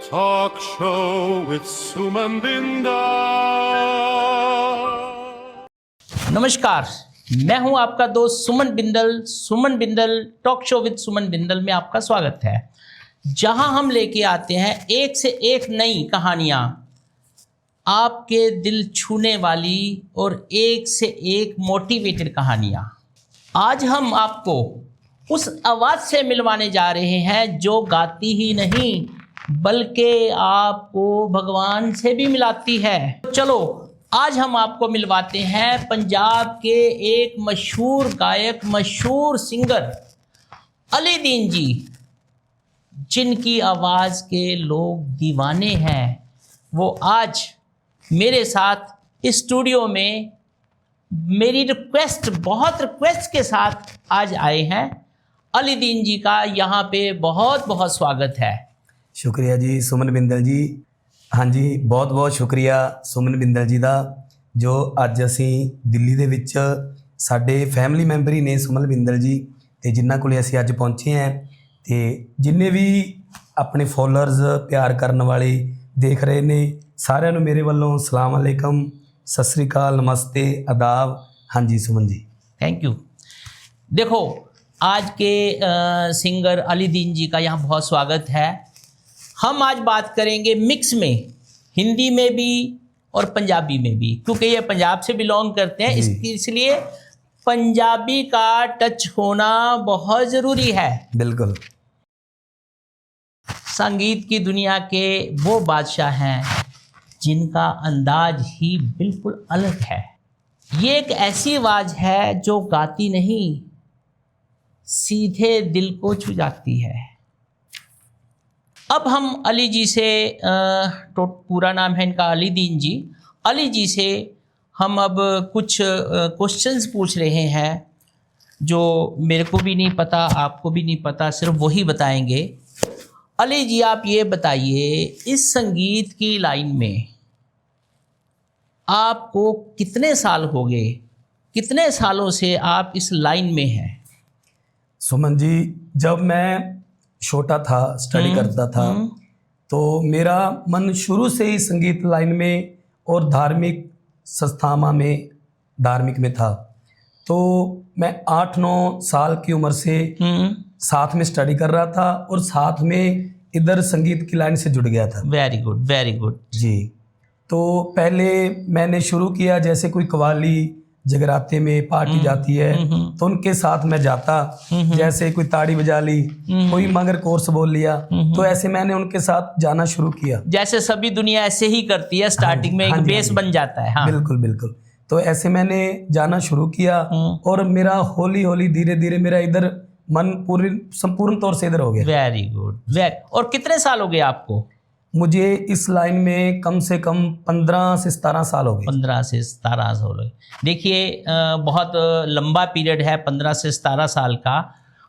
Talk show with Suman Binda. नमस्कार, मैं हूं आपका दोस्त सुमन बिंदल टॉक शो विद सुमन बिंदल में आपका स्वागत है, जहां हम लेके आते हैं एक से एक नई कहानियां, आपके दिल छूने वाली और एक से एक मोटिवेटेड कहानियां। आज हम आपको उस आवाज़ से मिलवाने जा रहे हैं जो गाती ही नहीं बल्कि आपको भगवान से भी मिलाती है। चलो आज हम आपको मिलवाते हैं पंजाब के एक मशहूर गायक, मशहूर सिंगर अली दीन जी, जिनकी आवाज़ के लोग दीवाने हैं। वो आज मेरे साथ स्टूडियो में मेरी बहुत रिक्वेस्ट के साथ आज आए हैं। अली दीन जी का यहाँ पे बहुत बहुत स्वागत है। शुक्रिया जी सुमन बिंदल जी। हाँ जी, बहुत बहुत शुक्रिया सुमन बिंदल जी ਦਾ ਜੋ ਅੱਜ ਅਸੀਂ ਦਿੱਲੀ ਦੇ ਵਿੱਚ ਸਾਡੇ ਫੈਮਿਲੀ ਮੈਂਬਰ ਹੀ ਨੇ ਸੁਮਨ ਬਿੰਦਲ ਜੀ ਤੇ ਜਿਨ੍ਹਾਂ ਕੋਲੇ ਅਸੀਂ ਅੱਜ ਪਹੁੰਚੇ ਹਾਂ ਤੇ ਜਿੰਨੇ ਵੀ ਆਪਣੇ ਫੋਲੋਅਰਸ ਪਿਆਰ ਕਰਨ ਵਾਲੇ ਦੇਖ ਰਹੇ ਨੇ ਸਾਰਿਆਂ ਨੂੰ ਮੇਰੇ ਵੱਲੋਂ ਸਲਾਮ ਅਲੈਕਮ, सत श्री अकाल, नमस्ते, आदाब। हाँ जी सुमन जी, थैंक यू। देखो आज के सिंगर अली दीन जी का यहाँ बहुत स्वागत है। हम आज बात करेंगे मिक्स में, हिंदी में भी और पंजाबी में भी, क्योंकि ये पंजाब से बिलोंग करते हैं, इसलिए पंजाबी का टच होना बहुत ज़रूरी है। बिल्कुल। संगीत की दुनिया के वो बादशाह हैं जिनका अंदाज ही बिल्कुल अलग है। ये एक ऐसी आवाज़ है जो गाती नहीं, सीधे दिल को छू जाती है। अब हम अली जी से, तो पूरा नाम है इनका अली दीन जी, अली जी से हम अब कुछ क्वेश्चंस पूछ रहे हैं जो मेरे को भी नहीं पता, आपको भी नहीं पता, सिर्फ वही बताएंगे। अली जी आप ये बताइए, इस संगीत की लाइन में आपको कितने साल हो गए, कितने सालों से आप इस लाइन में हैं? सुमन जी, जब मैं छोटा था, स्टडी करता था, तो मेरा मन शुरू से ही संगीत लाइन में और धार्मिक संस्थाओं में, धार्मिक में था। तो मैं 8-9 साल की उम्र से साथ में स्टडी कर रहा था और साथ में इधर संगीत की लाइन से जुड़ गया था। वेरी गुड, वेरी गुड जी। तो पहले मैंने शुरू किया, जैसे कोई कव्वाली जगराते में पार्टी जाती है तो उनके साथ मैं जाता, जैसे कोई ताड़ी बजा ली, कोई मगर कोर्स बोल लिया, तो ऐसे मैंने उनके साथ जाना शुरू किया। जैसे सभी दुनिया ऐसे ही करती है, स्टार्टिंग में एक बेस बन जाता है। हाँ। बिल्कुल बिल्कुल। तो ऐसे मैंने जाना शुरू किया और मेरा हौली हौली धीरे धीरे मेरा इधर मन संपूर्ण तौर से इधर हो गया। Very good. और कितने साल हो गए आपको? मुझे इस लाइन में कम से कम 15 से 17 साल हो गए। 15 से 17 साल हो गए। देखिए बहुत लंबा पीरियड है 15 से 17 साल का,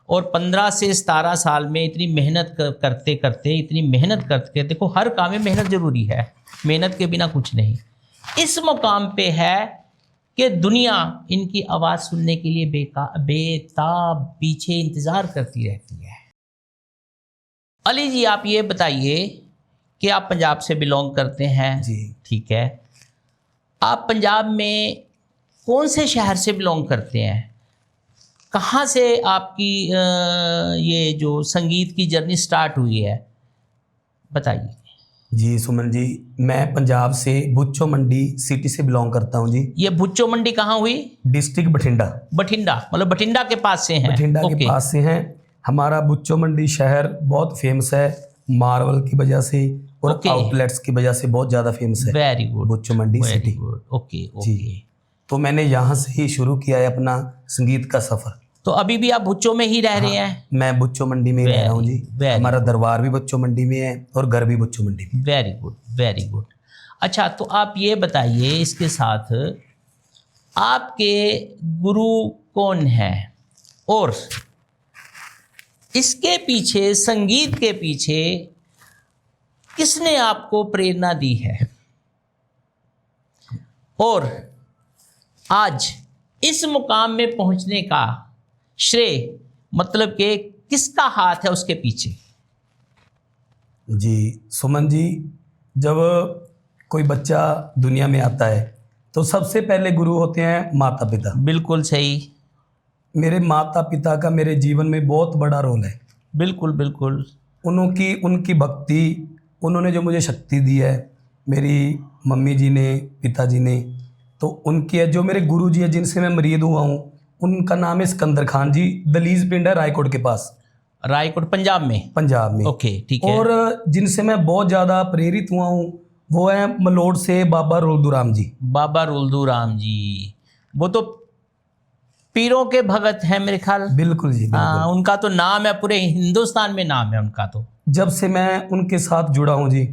और 15 से 17 साल में इतनी मेहनत करते करते, देखो हर काम में मेहनत ज़रूरी है, मेहनत के बिना कुछ नहीं। इस मुकाम पे है कि दुनिया इनकी आवाज़ सुनने के लिए बेताब पीछे इंतज़ार करती रहती है। अली जी आप ये बताइए कि आप पंजाब से बिलोंग करते हैं जी, ठीक है। आप पंजाब में कौन से शहर से बिलोंग करते हैं? कहाँ से आपकी ये जो संगीत की जर्नी स्टार्ट हुई है, बताइए। जी सुमन जी, मैं पंजाब से भुच्चो मंडी सिटी से बिलोंग करता हूँ जी। ये भुच्चो मंडी कहाँ हुई? डिस्ट्रिक्ट बठिंडा। बठिंडा मतलब बठिंडा के पास से हैं? बठिंडा के पास से हैं। हमारा भुच्चो मंडी शहर बहुत फेमस है मार्बल की वजह से और आउटलेट्स की वजह से बहुत ज़्यादा फेमस है। Very good. Bhucho Mandi city. Okay ji. तो मैंने यहाँ से ही शुरू किया है अपना संगीत का सफ़र। तो अभी भी आप भुच्चो में ही रह रहे हैं? मैं भुच्चो मंडी में रह रहा हूँ जी। हमारा दरबार भी भुच्चो मंडी में है और घर भी भुच्चो मंडी में। Very good, very good. अच्छा, तो आप ये बताइए, इसके साथ आपके गुरु कौन हैं और इसके पीछे, संगीत के पीछे किसने आपको प्रेरणा दी है, और आज इस मुकाम में पहुंचने का श्रेय, मतलब कि किसका हाथ है उसके पीछे? जी सुमन जी, जब कोई बच्चा दुनिया में आता है तो सबसे पहले गुरु होते हैं माता पिता। बिल्कुल सही। मेरे माता पिता का मेरे जीवन में बहुत बड़ा रोल है। बिल्कुल बिल्कुल। उनकी भक्ति, उन्होंने जो मुझे शक्ति दी है, मेरी मम्मी जी ने, पिताजी ने, तो उनकी है। जो मेरे गुरु जी है जिनसे मैं मरीद हुआ हूँ, उनका नाम है सिकंदर खान जी। दलीज पिंड है रायकोट के पास, रायकोट पंजाब में। पंजाब में। ओके ठीक है। और जिनसे मैं बहुत ज़्यादा प्रेरित हुआ हूँ वो है मलोड से बाबा रुलदूराम जी। बाबा रुलदूराम जी, वो तो पीरों के भगत हैं मेरे ख्याल। बिल्कुल जी, बिल्कुल। हाँ, उनका तो नाम है, पूरे हिंदुस्तान में नाम है उनका तो। जब से मैं उनके साथ जुड़ा हूँ जी,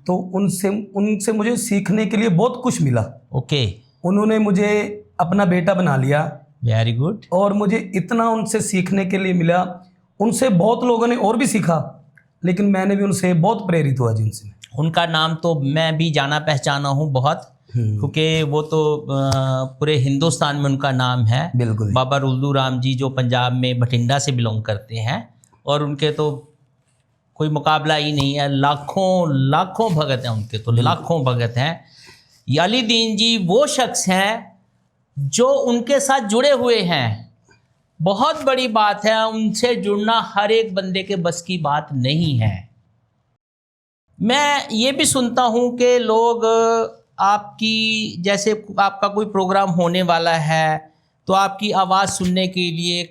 तो उनसे मुझे सीखने के लिए बहुत कुछ मिला। ओके। उन्होंने मुझे अपना बेटा बना लिया। Very good. और मुझे इतना उनसे सीखने के लिए मिला। उनसे बहुत लोगों ने और भी सीखा, लेकिन मैंने भी उनसे बहुत प्रेरित हुआ जी। उनसे उनका नाम तो मैं भी जाना पहचाना हूँ बहुत, क्योंकि वो तो पूरे हिंदुस्तान में उनका नाम है। बिल्कुल। बाबा रुलदूराम जी जो पंजाब में बठिंडा से बिलोंग करते हैं, और उनके तो कोई मुकाबला ही नहीं है। लाखों लाखों भगत हैं उनके तो, लाखों भगत हैं। अली दीन जी वो शख्स हैं जो उनके साथ जुड़े हुए हैं। बहुत बड़ी बात है, उनसे जुड़ना हर एक बंदे के बस की बात नहीं है। मैं ये भी सुनता हूँ कि लोग आपकी, जैसे आपका कोई प्रोग्राम होने वाला है तो आपकी आवाज़ सुनने के लिए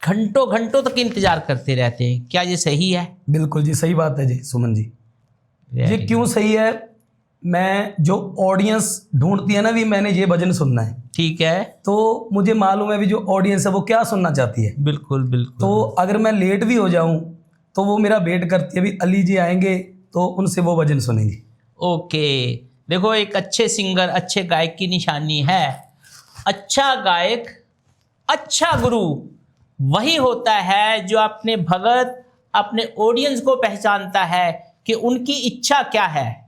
घंटों घंटों तक इंतज़ार करते रहते हैं। क्या ये सही है? बिल्कुल जी, सही बात है जी सुमन जी। ये क्यों सही है? मैं जो ऑडियंस ढूंढती है ना, भी मैंने ये भजन सुनना है, ठीक है, तो मुझे मालूम है भी जो ऑडियंस है वो क्या सुनना चाहती है। बिल्कुल बिल्कुल। तो अगर मैं लेट भी हो जाऊं तो वो मेरा वेट करती है, भी अली जी आएंगे तो उनसे वो भजन सुनेंगे। ओके, देखो एक अच्छे सिंगर, अच्छे गायक की निशानी है, अच्छा गायक, अच्छा गुरु वही होता है जो अपने भगत, अपने ऑडियंस को पहचानता है कि उनकी इच्छा क्या है।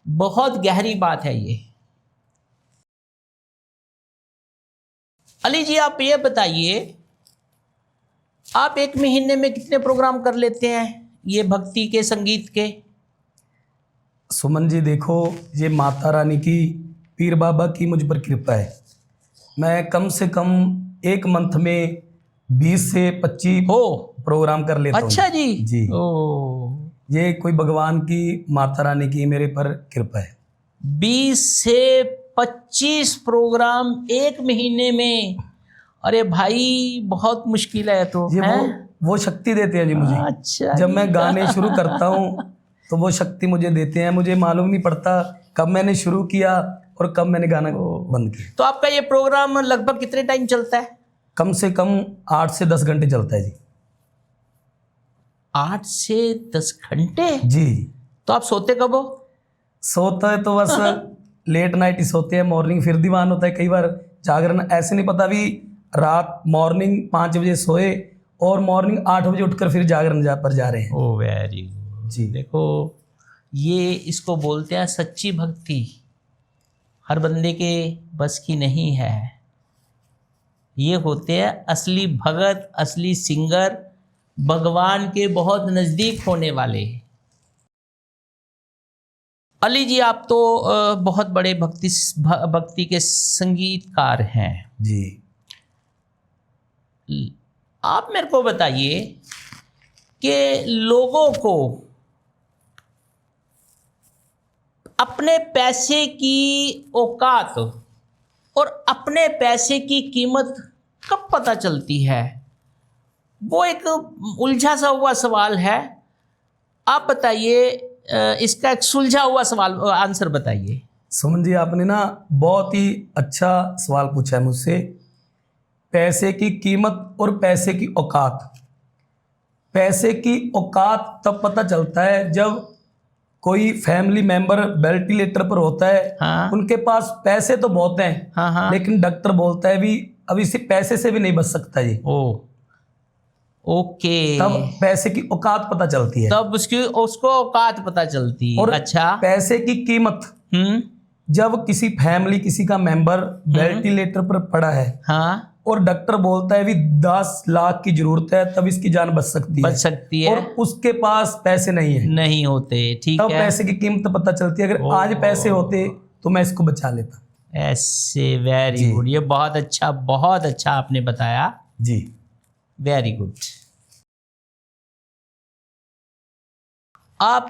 बहुत गहरी बात है ये। अली जी आप ये बताइए, आप एक महीने में कितने प्रोग्राम कर लेते हैं ये भक्ति के, संगीत के? सुमन जी देखो, ये माता रानी की, पीर बाबा की मुझ पर कृपा है। मैं कम से कम एक मंथ में 20 से 25 प्रोग्राम कर लेता हूँ। अच्छा जी। जी। ओ, ये कोई भगवान की, माता रानी की मेरे पर कृपा है। 20 से 25 प्रोग्राम एक महीने में? अरे भाई बहुत मुश्किल है तो। ये वो शक्ति देते हैं जी मुझे। अच्छा, जब मैं गाने शुरू करता हूँ तो वो शक्ति मुझे देते हैं। मुझे मालूम नहीं पड़ता कब मैंने शुरू किया और कब मैंने गाना बंद किया। तो आपका ये प्रोग्राम लगभग कितने टाइम चलता है? कम से कम 8 से 10 घंटे चलता है जी। 8 से 10 घंटे? जी। तो आप सोते कब हो? सोता है तो बस लेट नाइट ही सोते हैं, मॉर्निंग फिर दीवान होता है। कई बार जागरण ऐसे नहीं पता, भी रात मॉर्निंग 5 बजे सोए और मॉर्निंग 8 बजे उठकर फिर जागरण पर जा रहे हैं। ओ वेरी गुड जी। देखो ये इसको बोलते हैं सच्ची भक्ति, हर बंदे के बस की नहीं है। ये होते हैं असली भगत, असली सिंगर, भगवान के बहुत नज़दीक होने वाले। अली जी आप तो बहुत बड़े भक्ति के संगीतकार हैं जी। आप मेरे को बताइए कि लोगों को अपने पैसे की औकात और अपने पैसे की कीमत कब पता चलती है? वो एक उलझा सा हुआ सवाल है। आप बताइए, इसका एक सुलझा हुआ सवाल, आंसर बताइए। सुमन जी आपने ना बहुत ही अच्छा सवाल पूछा है मुझसे। पैसे की कीमत और पैसे की औकात। पैसे की औकात तब पता चलता है जब कोई फैमिली मेंबर वेंटिलेटर पर होता है। हाँ। उनके पास पैसे तो बहुत हैं। हाँ। लेकिन डॉक्टर बोलता है भी अभी से पैसे से भी नहीं बच सकता जी। ओके, तब पैसे की औकात पता चलती है, तब उसको औकात पता चलती है। और अच्छा, पैसे की कीमत जब किसी फैमिली, किसी का मेंबर वेंटिलेटर पर पड़ा है, हाँ, और डॉक्टर बोलता है भी 10 लाख की जरूरत है तब इसकी जान बच सकती है और उसके पास पैसे नहीं होते, ठीक तब है, पैसे की कीमत पता चलती है। अगर आज पैसे होते तो मैं इसको बचा लेता। ऐसे, वेरी गुड, ये बहुत अच्छा आपने बताया जी, वेरी गुड। आप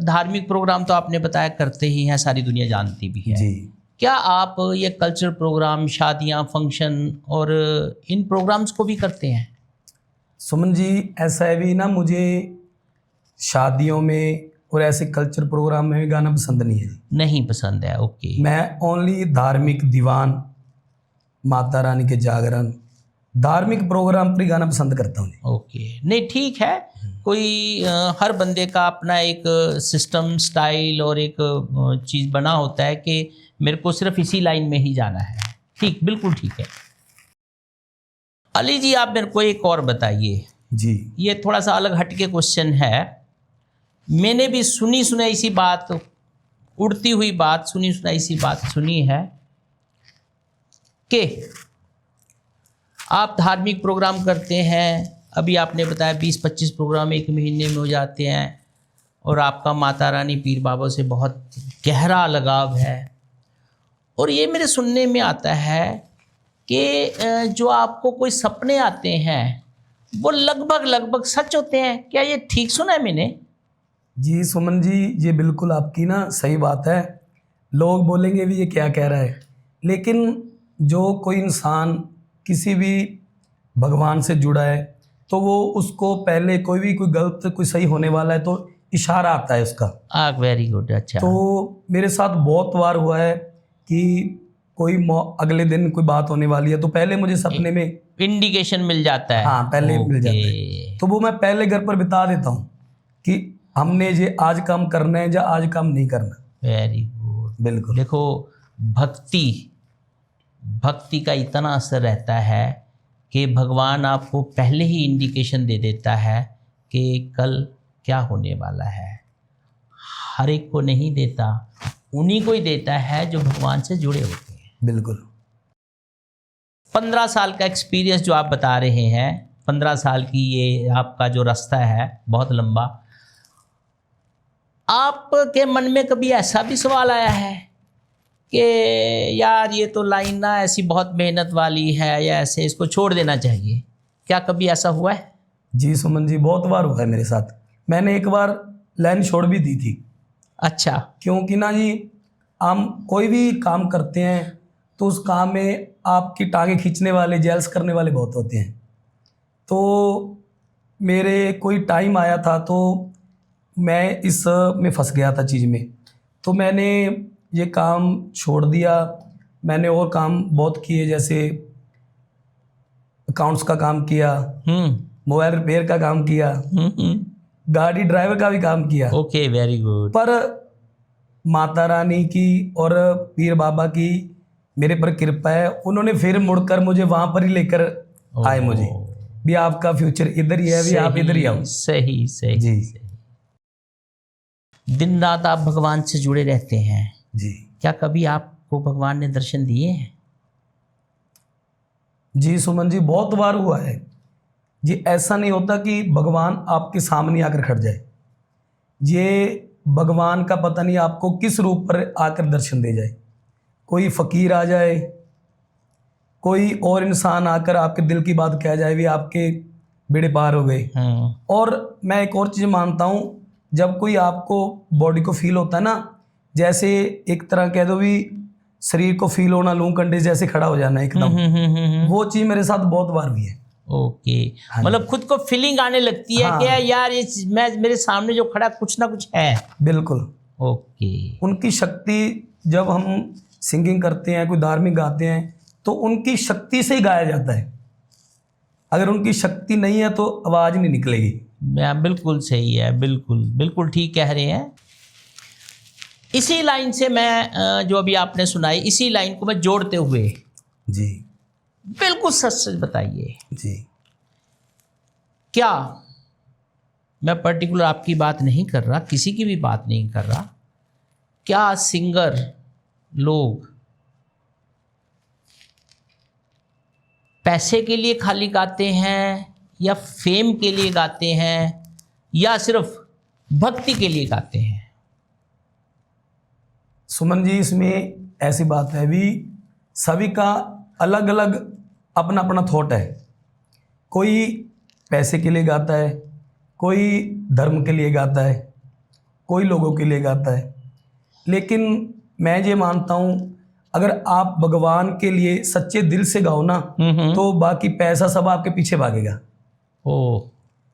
धार्मिक प्रोग्राम तो आपने बताया करते ही हैं, सारी दुनिया जानती भी है जी। क्या आप ये कल्चरल प्रोग्राम, शादियां, फंक्शन और इन प्रोग्राम्स को भी करते हैं? सुमन जी, ऐसा है भी ना, मुझे शादियों में और ऐसे कल्चर प्रोग्राम में भी गाना पसंद नहीं है। नहीं पसंद है, ओके। मैं ओनली धार्मिक दीवान, माता रानी के जागरण, धार्मिक प्रोग्राम पर ही गाना पसंद करता हूँ। ओके, नहीं ठीक है, कोई हर बंदे का अपना एक सिस्टम, स्टाइल और एक चीज़ बना होता है कि मेरे को सिर्फ इसी लाइन में ही जाना है। ठीक, बिल्कुल ठीक है। अली जी, आप मेरे को एक और बताइए जी। ये थोड़ा सा अलग हटके क्वेश्चन है। मैंने भी सुनी सुनाई सी बात, उड़ती हुई बात, सुनी सुनाई सी बात सुनी है कि आप धार्मिक प्रोग्राम करते हैं। अभी आपने बताया 20-25 प्रोग्राम एक महीने में हो जाते हैं और आपका माता रानी पीर बाबा से बहुत गहरा लगाव है। और ये मेरे सुनने में आता है कि जो आपको कोई सपने आते हैं वो लगभग सच होते हैं। क्या ये ठीक सुना है मैंने? जी सुमन जी, ये बिल्कुल आपकी ना सही बात है। लोग बोलेंगे भी ये क्या कह रहा है, लेकिन जो कोई इंसान किसी भी भगवान से जुड़ा है तो वो उसको पहले कोई गलत कोई सही होने वाला है तो इशारा आता है उसका। वेरी गुड, अच्छा। तो मेरे साथ बहुत बार हुआ है कि कोई अगले दिन कोई बात होने वाली है तो पहले मुझे सपने में इंडिकेशन मिल जाता है। हाँ, पहले मिल जाता है। तो वो मैं पहले घर पर बता देता हूँ कि हमने ये आज काम करना है या आज काम नहीं करना। वेरी गुड, बिल्कुल। देखो, भक्ति का इतना असर रहता है कि भगवान आपको पहले ही इंडिकेशन दे देता है कि कल क्या होने वाला है। हर एक को नहीं देता, उन्हीं को ही देता है जो भगवान से जुड़े होते हैं। बिल्कुल। 15 साल का एक्सपीरियंस जो आप बता रहे हैं, 15 साल की ये आपका जो रास्ता है बहुत लंबा, आपके मन में कभी ऐसा भी सवाल आया है कि यार ये तो लाइन ना ऐसी बहुत मेहनत वाली है या ऐसे इसको छोड़ देना चाहिए? क्या कभी ऐसा हुआ है? जी सुमन जी, बहुत बार हुआ है मेरे साथ। मैंने एक बार लाइन छोड़ भी दी थी। अच्छा। क्योंकि ना जी, हम कोई भी काम करते हैं तो उस काम में आपकी टांगे खींचने वाले, जेल्स करने वाले बहुत होते हैं। तो मेरे कोई टाइम आया था तो मैं इस में फंस गया था चीज़ में, तो मैंने ये काम छोड़ दिया। मैंने और काम बहुत किए, जैसे अकाउंट्स का काम किया, मोबाइल रिपेयर का काम किया, गाड़ी ड्राइवर का भी काम किया। Okay, very good. पर माता रानी की और पीर बाबा की मेरे पर कृपा है, उन्होंने फिर मुड़कर मुझे वहां पर ही लेकर आए। मुझे भी आपका फ्यूचर इधर ही है, भी आप इधर ही आओ। सही सही जी। सही। दिन रात आप भगवान से जुड़े रहते हैं जी। क्या कभी आपको भगवान ने दर्शन दिए हैं? जी सुमन जी, बहुत बार हुआ है जी। ऐसा नहीं होता कि भगवान आपके सामने आकर खड़ जाए। ये भगवान का पता नहीं आपको किस रूप पर आकर दर्शन दे जाए। कोई फकीर आ जाए, कोई और इंसान आकर आपके दिल की बात कह जाए, भी आपके बेड़े पार हो गए। और मैं एक और चीज़ मानता हूँ, जब कोई आपको बॉडी को फील होता है ना, जैसे एक तरह कह दो भी शरीर को फील होना, लूं कंडे जैसे खड़ा हो जाना एकदम, वो चीज़ मेरे साथ बहुत बार हुई है। ओके, मतलब खुद को फीलिंग आने लगती है कि यार ये मैं मेरे सामने जो खड़ा कुछ ना कुछ है। बिल्कुल। ओके। उनकी शक्ति, जब हम सिंगिंग करते हैं, कोई धार्मिक गाते हैं, तो उनकी शक्ति से ही गाया जाता है। अगर उनकी शक्ति नहीं है तो आवाज़ नहीं निकलेगी। बिल्कुल सही है, बिल्कुल बिल्कुल ठीक कह रहे हैं। इसी लाइन से मैं जो अभी आपने सुनाई, इसी लाइन को मैं जोड़ते हुए, जी बिल्कुल सच सच बताइए जी, क्या मैं पर्टिकुलर आपकी बात नहीं कर रहा, किसी की भी बात नहीं कर रहा, क्या सिंगर लोग पैसे के लिए खाली गाते हैं या फेम के लिए गाते हैं या सिर्फ भक्ति के लिए गाते हैं? सुमन जी, इसमें ऐसी बात है भी, सभी का अलग अलग अपना अपना थॉट है। कोई पैसे के लिए गाता है, कोई धर्म के लिए गाता है, कोई लोगों के लिए गाता है। लेकिन मैं ये मानता हूँ, अगर आप भगवान के लिए सच्चे दिल से गाओ ना, तो बाकी पैसा सब आपके पीछे भागेगा। ओ,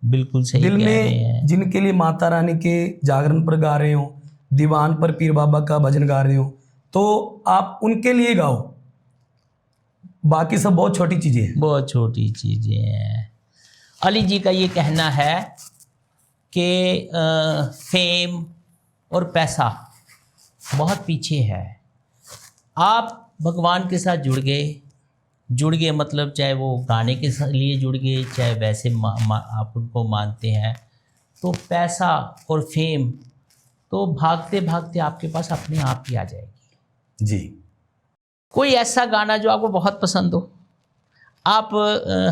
बिल्कुल सही दिल कह रहे में हैं। जिनके लिए माता रानी के जागरण पर गा रहे हो, दीवान पर पीर बाबा का भजन गा रहे हो, तो आप उनके लिए गाओ। बाकी सब बहुत छोटी चीजें हैं। बहुत छोटी चीज़ें हैं। अली जी का ये कहना है कि फेम और पैसा बहुत पीछे है। आप भगवान के साथ जुड़ गए मतलब चाहे वो गाने के लिए जुड़ गए, चाहे वैसे आप उनको मानते हैं, तो पैसा और फेम तो भागते भागते आपके पास अपने आप ही आ जाएगी। जी। कोई ऐसा गाना जो आपको बहुत पसंद हो, आप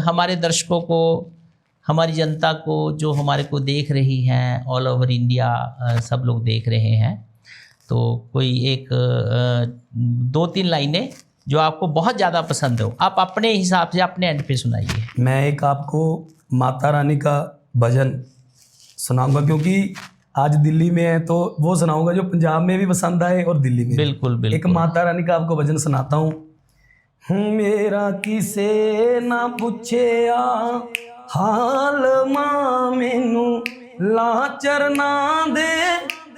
हमारे दर्शकों को, हमारी जनता को, जो हमारे को देख रही हैं, ऑल ओवर इंडिया सब लोग देख रहे हैं, तो कोई एक 2-3 लाइनें जो आपको बहुत ज़्यादा पसंद हो, आप अपने हिसाब से अपने एंड पे सुनाइए। मैं एक आपको माता रानी का भजन सुनाऊंगा, क्योंकि आज दिल्ली में है तो वो सुनाऊंगा जो पंजाब में भी पसंद आए और दिल्ली में। बिल्कुल बिल्कुल। एक माता रानी का आपको भजन सुनाता हूँ। मेरा किसे ना पूछे हाल मां, मैनू लाचर ना दे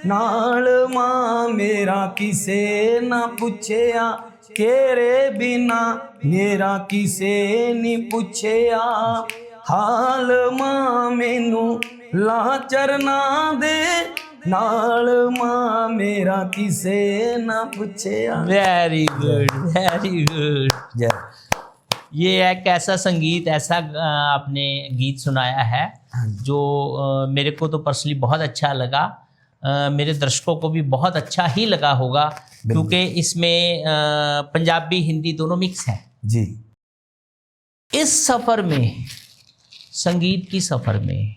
नाल मां। मेरा किसे ना पूछे तेरे बिना, मेरा किसे नी पूछे हाल मां। मैनू लाचर ना दे नाल मां, मेरा किसे ना पूछे। Very good, very good. जय। ये एक ऐसा संगीत, ऐसा आपने गीत सुनाया है जो मेरे को तो पर्सनली बहुत अच्छा लगा, मेरे दर्शकों को भी बहुत अच्छा ही लगा होगा, क्योंकि इसमें पंजाबी हिंदी दोनों मिक्स हैं जी। इस सफ़र में, संगीत की सफ़र में,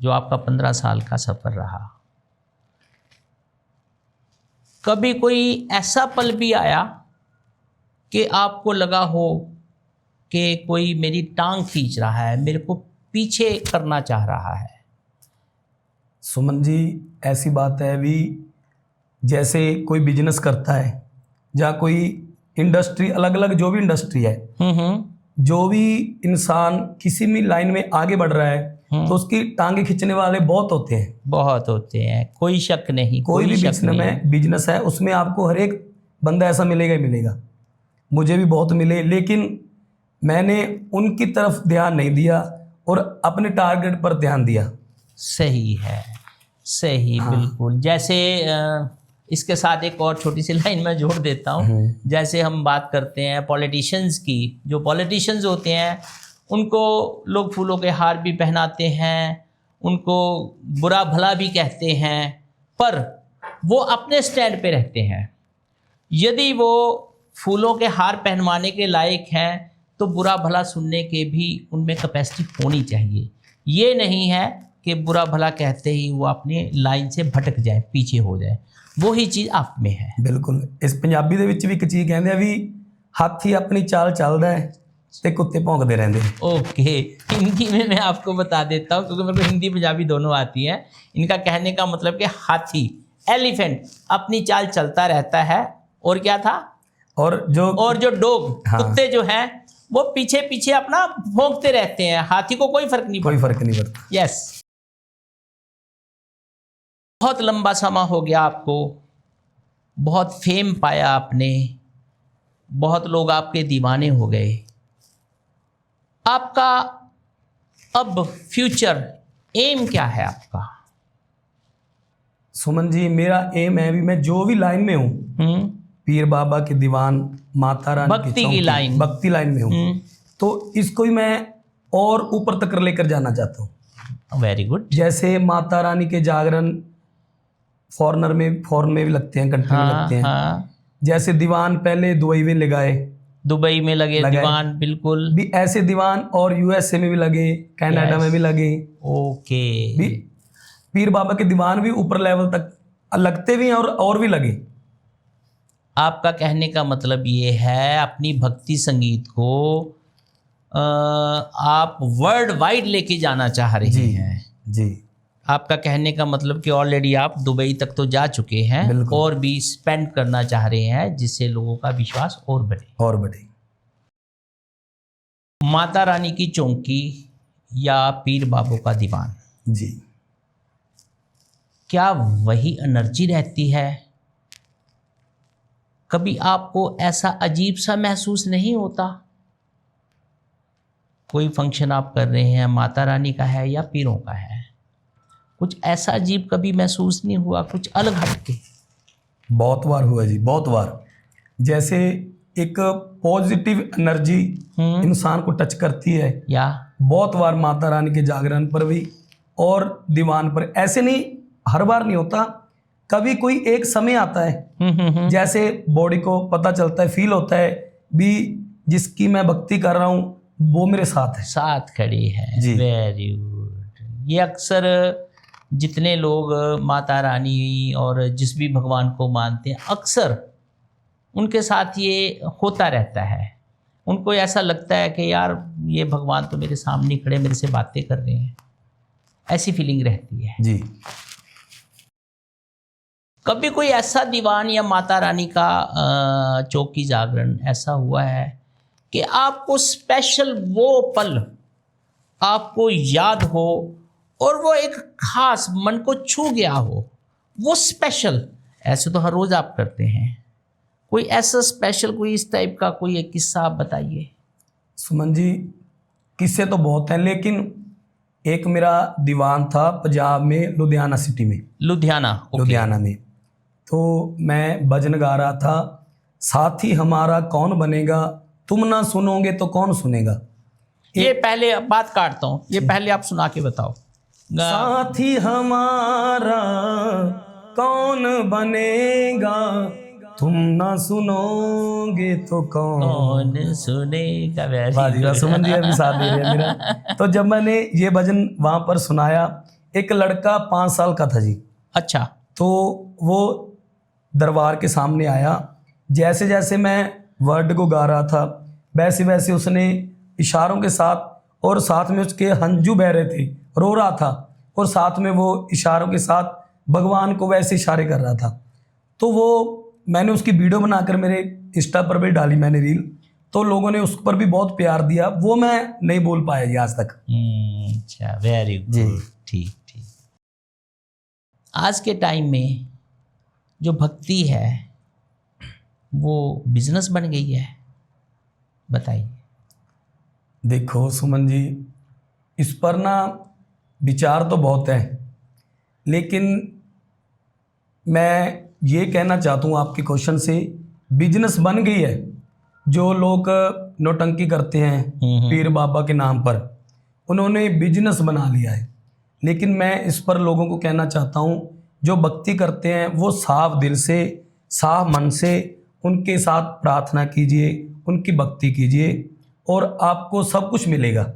जो आपका 15 साल का सफ़र रहा, कभी कोई ऐसा पल भी आया कि आपको लगा हो कि कोई मेरी टांग खींच रहा है, मेरे को पीछे करना चाह रहा है? सुमन जी, ऐसी बात है भी, जैसे कोई बिजनेस करता है या कोई इंडस्ट्री, अलग अलग जो भी इंडस्ट्री है, जो भी इंसान किसी भी लाइन में आगे बढ़ रहा है, तो उसकी टांगे खींचने वाले बहुत होते हैं। बहुत होते हैं, कोई शक नहीं। कोई भी बिजनेस है, उसमें आपको हर एक बंदा ऐसा मिलेगा ही मिलेगा। मुझे भी बहुत मिले, लेकिन मैंने उनकी तरफ ध्यान नहीं दिया और अपने टारगेट पर ध्यान दिया। सही है, सही। हाँ। बिल्कुल। जैसे इसके साथ एक और छोटी सी लाइन मैं जोड़ देता हूँ। जैसे हम बात करते हैं पॉलिटिशियंस की, जो पॉलिटिशियंस होते हैं उनको लोग फूलों के हार भी पहनाते हैं, उनको बुरा भला भी कहते हैं, पर वो अपने स्टैंड पे रहते हैं। यदि वो फूलों के हार पहनवाने के लायक हैं तो बुरा भला सुनने के भी उनमें कैपेसिटी होनी चाहिए। ये नहीं है कि बुरा भला कहते ही वो अपनी लाइन से भटक जाए, पीछे हो जाए। वो ही चीज़ आप में है। बिल्कुल। इस पंजाबी ਦੇ ਵਿੱਚ ਵੀ ਇੱਕ ਚੀਜ਼ ਕਹਿੰਦੇ ਆ ਵੀ ਹਾਥੀ ਆਪਣੀ ਚਾਲ ਚੱਲਦਾ ਹੈ ਤੇ ਕੁੱਤੇ ਭੌਂਕਦੇ ਰਹਿੰਦੇ। ओके, हिंदी में मैं आपको बता देता हूँ, क्योंकि मेरे को हिंदी पंजाबी दोनों आती है। इनका कहने का मतलब कि हाथी, एलिफेंट अपनी चाल चलता रहता है, और क्या था, और जो डॉग, कुत्ते जो हैं वो पीछे पीछे अपना भौंकते रहते हैं। हाथी को कोई फर्क नहीं पड़ता। यस। बहुत लंबा समय हो गया आपको, बहुत फेम पाया आपने, बहुत लोग आपके दीवाने हो गए। आपका अब फ्यूचर एम क्या है आपका? सुमन जी, मेरा एम है भी मैं जो भी लाइन में हूँ, पीर बाबा के दीवान, माता रानी भक्ति की लाइन, भक्ति लाइन में हूँ, तो इसको ही मैं और ऊपर तक लेकर जाना चाहता हूँ। Very good. जैसे माता रानी के जागरण फॉरेन में भी लगते हैं, कंट्री में लगते हैं। जैसे दीवान पहले दुबई में लगाए, दुबई में लगे लगाए। दीवान, बिल्कुल। भी ऐसे दीवान और यूएसए में भी लगे, कनाडा Yes. में भी लगे ओके। भी। पीर बाबा के दीवान भी ऊपर लेवल तक लगते भी हैं और भी लगे। आपका कहने का मतलब ये है अपनी भक्ति संगीत को आप वर्ल्ड वाइड लेके जाना चाह रहे जी हैं। जी। आपका कहने का मतलब कि ऑलरेडी आप दुबई तक तो जा चुके हैं बिल्कुल। और भी स्पेंड करना चाह रहे हैं जिससे लोगों का विश्वास और बढ़े। और बढ़े। माता रानी की चौकी या पीर बाबू का दीवान, जी। क्या वही एनर्जी रहती है? कभी आपको ऐसा अजीब सा महसूस नहीं होता? कोई फंक्शन आप कर रहे हैं, माता रानी का है या पीरों का है, कुछ ऐसा अजीब कभी महसूस नहीं हुआ, कुछ अलग हटके? बहुत बार हुआ जी, बहुत बार। जैसे एक पॉजिटिव एनर्जी इंसान को टच करती है। या बहुत बार माता रानी के जागरण पर भी और दीवान पर, ऐसे नहीं, हर बार नहीं होता, कभी कोई एक समय आता है जैसे बॉडी को पता चलता है, फील होता है भी जिसकी मैं भक्ति कर रहा हूँ वो मेरे साथ है, साथ खड़ी है। जी। Very good. ये अक्सर जितने लोग माता रानी और जिस भी भगवान को मानते हैं, अक्सर उनके साथ ये होता रहता है। उनको ऐसा लगता है कि यार ये भगवान तो मेरे सामने खड़े, मेरे से बातें कर रहे हैं, ऐसी फीलिंग रहती है जी। कभी कोई ऐसा दीवान या माता रानी का चौकी जागरण ऐसा हुआ है कि आपको स्पेशल वो पल आपको याद हो और वो एक खास मन को छू गया हो, वो स्पेशल? ऐसे तो हर रोज़ आप करते हैं, कोई ऐसा स्पेशल, कोई इस टाइप का कोई एक किस्सा आप बताइए। सुमन जी, किस्से तो बहुत हैं, लेकिन एक मेरा दीवान था पंजाब में, लुधियाना सिटी में। लुधियाना, ओके। लुधियाना में तो मैं भजन गा रहा था, साथी हमारा कौन बनेगा, तुम ना सुनोगे तो कौन सुनेगा। ये पहले बात काटता हूँ, ये पहले आप सुना के बताओ। साथी हमारा कौन बनेगा, तुम ना सुनोगे तो कौन सुनेगा। वाह जी वाह, सुमन जी अभी साथ दे रहे हैं मेरा। तो जब मैंने ये भजन वहाँ पर सुनाया, एक लड़का 5 साल का था जी। अच्छा। तो वो दरबार के सामने आया, जैसे जैसे मैं वर्ड को गा रहा था वैसे वैसे उसने इशारों के साथ, और साथ में उसके हंजू बह रहे थे, रो रहा था, और साथ में वो इशारों के साथ भगवान को वैसे इशारे कर रहा था। तो वो मैंने उसकी वीडियो बनाकर मेरे इंस्टा पर भी डाली मैंने रील, तो लोगों ने उस पर भी बहुत प्यार दिया। वो मैं नहीं बोल पाया जी आज तक। अच्छा, वेरी जी। गुड। ठीक ठीक। आज के टाइम में जो भक्ति है वो बिजनेस बन गई है, बताइए। देखो सुमन जी, इस पर ना विचार तो बहुत है, लेकिन मैं ये कहना चाहता हूँ आपके क्वेश्चन से, बिजनेस बन गई है। जो लोग नौटंकी करते हैं पीर बाबा के नाम पर, उन्होंने बिजनेस बना लिया है। लेकिन मैं इस पर लोगों को कहना चाहता हूँ, जो भक्ति करते हैं वो साफ दिल से, साफ मन से उनके साथ प्रार्थना कीजिए, उनकी भक्ति कीजिए और आपको सब कुछ मिलेगा।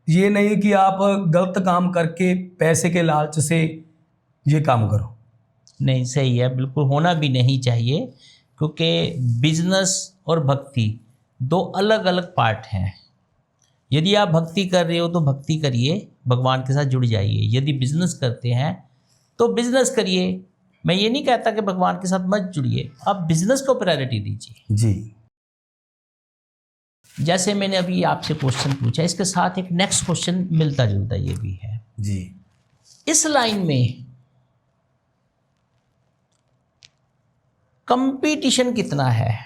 ये नहीं कि आप गलत काम करके पैसे के लालच से ये काम करो। नहीं, सही है, बिल्कुल होना भी नहीं चाहिए, क्योंकि बिजनेस और भक्ति दो अलग अलग पार्ट हैं। यदि आप भक्ति कर रहे हो तो भक्ति करिए, भगवान के साथ जुड़ जाइए। यदि बिजनेस करते हैं तो बिजनेस करिए। मैं ये नहीं कहता कि भगवान के साथ मत जुड़िए, आप बिजनेस को प्रायोरिटी दीजिए। जी। जैसे मैंने अभी आपसे क्वेश्चन पूछा, इसके साथ एक नेक्स्ट क्वेश्चन मिलता जुलता ये भी है। जी। इस लाइन में कंपटीशन कितना है?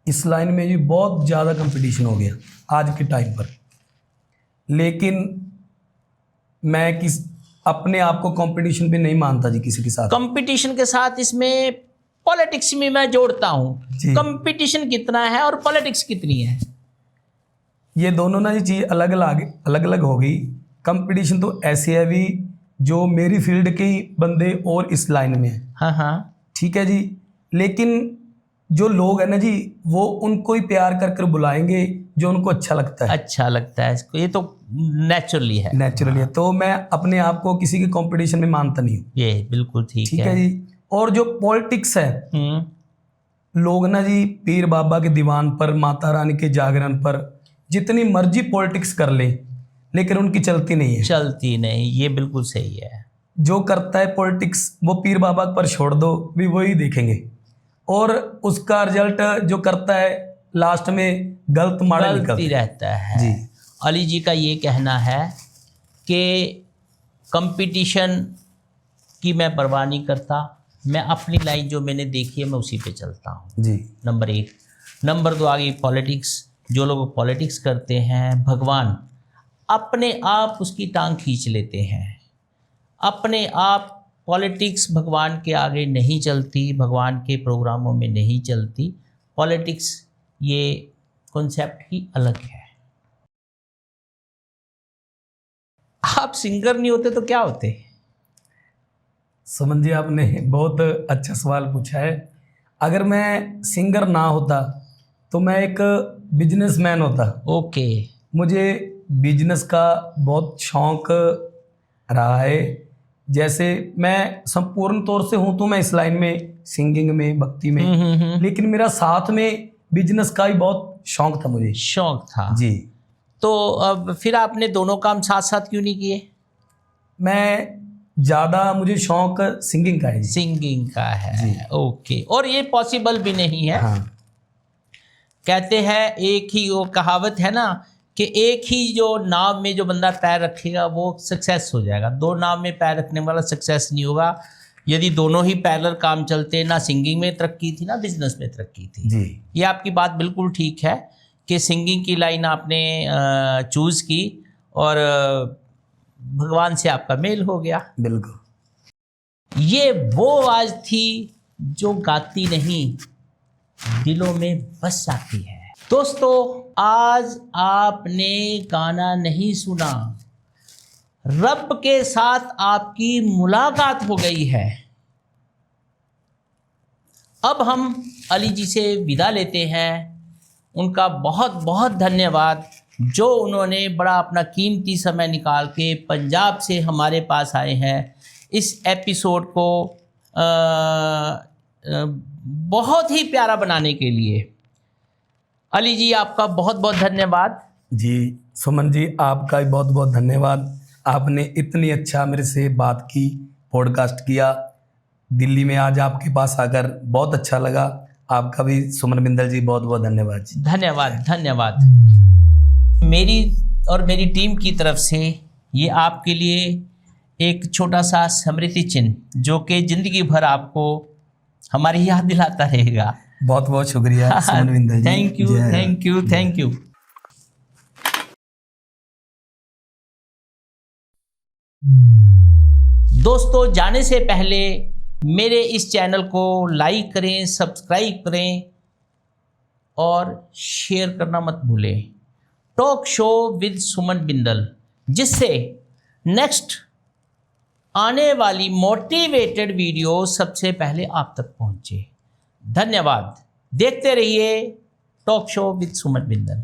इस लाइन में जी बहुत ज़्यादा कंपटीशन हो गया आज के टाइम पर। लेकिन मैं अपने आप को कंपटीशन पे नहीं मानता जी किसी के साथ। कंपटीशन के साथ इसमें पॉलिटिक्स में मैं जोड़ता हूँ। जी। कंपटीशन कितना है और पॉलिटिक्स कितनी है? ये दोनों ना ये चीज़ अलग अलग हो गई। कंपटीशन तो ऐसे है भी जो मेरी फील्ड के ही बंदे और इस लाइन में है। हाँ हाँ। ठीक है जी। लेकिन जो लोग है ना जी, वो उनको ही प्यार कर कर बुलाएंगे जो उनको अच्छा लगता है, अच्छा लगता है, ये तो नेचुरली है, नेचुरली है। तो मैं अपने आप को किसी के कंपटीशन में मानता नहीं हूँ। ये बिल्कुल ठीक ठीक है जी। और जो पॉलिटिक्स है, लोग ना जी पीर बाबा के दीवान पर, माता रानी के जागरण पर जितनी मर्जी पॉलिटिक्स कर ले, लेकिन उनकी चलती नहीं है, चलती नहीं, ये बिल्कुल सही है। जो करता है पॉलिटिक्स वो पीर बाबा पर छोड़ दो, भी वही देखेंगे, और उसका रिजल्ट जो करता है लास्ट में गलत माड़ा गलती निकलता रहता है जी। अली जी का ये कहना है कि कंपटीशन की मैं परवाह नहीं करता, मैं अपनी लाइन जो मैंने देखी है मैं उसी पे चलता हूँ जी। नंबर 1। नंबर 2 आगे पॉलिटिक्स, जो लोग पॉलिटिक्स करते हैं, भगवान अपने आप उसकी टांग खींच लेते हैं, अपने आप पॉलिटिक्स भगवान के आगे नहीं चलती, भगवान के प्रोग्रामों में नहीं चलती। पॉलिटिक्स ये कॉन्सेप्ट ही अलग है। आप सिंगर नहीं होते तो क्या होते? सुमन जी, आपने बहुत अच्छा सवाल पूछा है। अगर मैं सिंगर ना होता तो मैं एक बिजनेसमैन होता। ओके। मुझे बिजनेस का बहुत शौक रहा है। जैसे मैं संपूर्ण तौर से हूँ तो मैं इस लाइन में, सिंगिंग में, भक्ति में, लेकिन मेरा साथ में बिजनेस का भी बहुत शौक था, मुझे शौक था जी। तो अब फिर आपने दोनों काम साथ साथ क्यों नहीं किए? मैं ज़्यादा, मुझे शौक सिंगिंग का है जी। सिंगिंग का है जी। ओके। और ये पॉसिबल भी नहीं है। हाँ। कहते हैं एक ही, वो कहावत है ना कि एक ही जो नाव में जो बंदा पैर रखेगा वो सक्सेस हो जाएगा, दो नाव में पैर रखने वाला सक्सेस नहीं होगा। यदि दोनों ही पैरेलल काम चलते, ना सिंगिंग में तरक्की थी ना बिजनेस में तरक्की थी जी। ये आपकी बात बिल्कुल ठीक है कि सिंगिंग की लाइन आपने चूज़ की और भगवान से आपका मेल हो गया। बिल्कुल। ये वो आवाज़ थी जो गाती नहीं, दिलों में बस जाती है। दोस्तों, आज आपने गाना नहीं सुना, रब के साथ आपकी मुलाकात हो गई है। अब हम अली जी से विदा लेते हैं। उनका बहुत बहुत धन्यवाद जो उन्होंने बड़ा अपना कीमती समय निकाल के पंजाब से हमारे पास आए हैं इस एपिसोड को बहुत ही प्यारा बनाने के लिए। अली जी, आपका बहुत बहुत धन्यवाद। जी सुमन जी, आपका भी बहुत बहुत धन्यवाद। आपने इतनी अच्छा मेरे से बात की, पॉडकास्ट किया। दिल्ली में आज आपके पास आकर बहुत अच्छा लगा। आपका भी सुमन बिंदल जी बहुत बहुत धन्यवाद जी। धन्यवाद धन्यवाद। मेरी और मेरी टीम की तरफ से ये आपके लिए एक छोटा सा स्मृति चिन्ह जो कि ज़िंदगी भर आपको हमारी याद दिलाता रहेगा। बहुत बहुत शुक्रिया Suman Bindal ji. Thank you thank you thank you. दोस्तों, जाने से पहले मेरे इस चैनल को लाइक करें, सब्सक्राइब करें और शेयर करना मत भूलें। टॉक शो विद सुमन बिंदल, जिससे नेक्स्ट आने वाली मोटिवेटेड वीडियो सबसे पहले आप तक पहुंचे। धन्यवाद। देखते रहिए talk show with Suman Bindal.